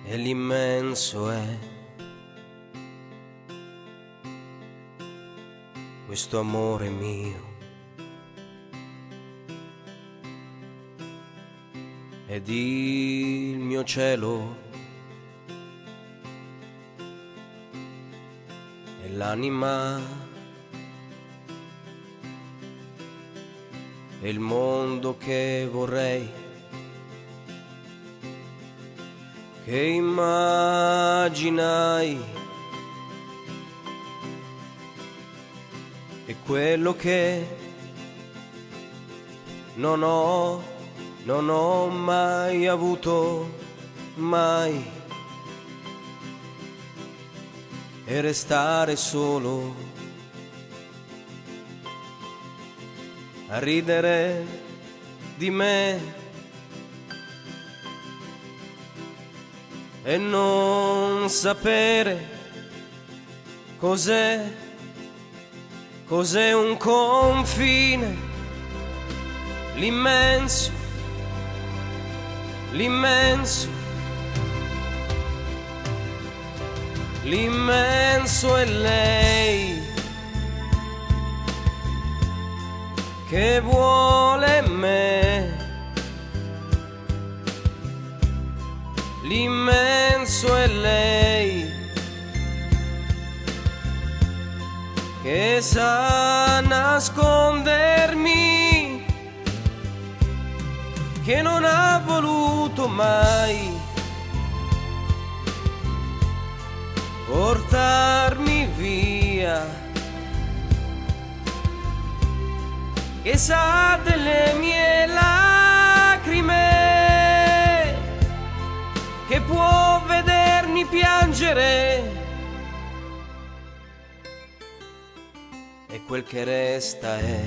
e l'immenso è questo amore mio. Ed il mio cielo è l'anima e il mondo che vorrei, che immaginai, e quello che non ho mai avuto, mai, e restare solo a ridere di me e non sapere cos'è un confine, l'immenso, l'immenso è lei che vuole me, l'immenso è lei che sa nascondermi, che non ha voluto mai portarmi via, che sa delle mie lacrime, che può vedermi piangere, e quel che resta è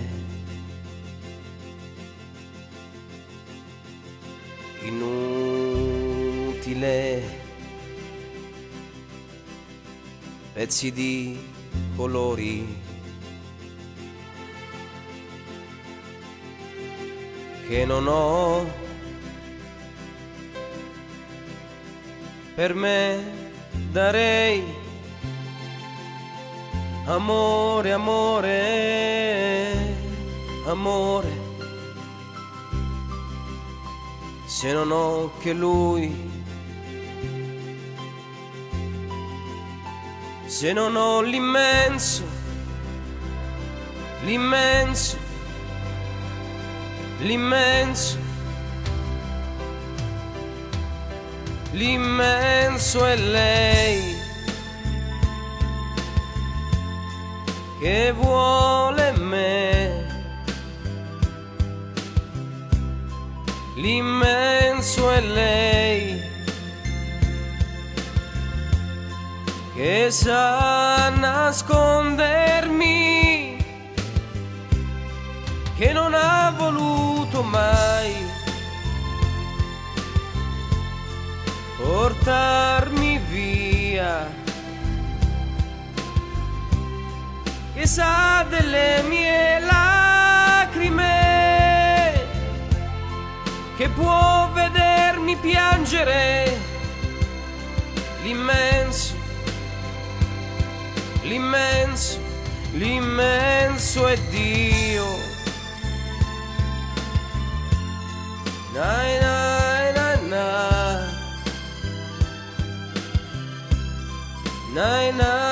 inutile, pezzi di colori che non ho, per me darei amore, amore, amore, se non ho che lui, se non ho l'immenso, l'immenso, l'immenso, l'immenso è lei che vuole me, l'immenso è lei che sa nascondermi, che non ha voluto mai portarmi via, che sa delle mie lacrime, che può vedermi piangere, l'immenso, l'immenso, l'immenso è Dio. Na na na na, na na.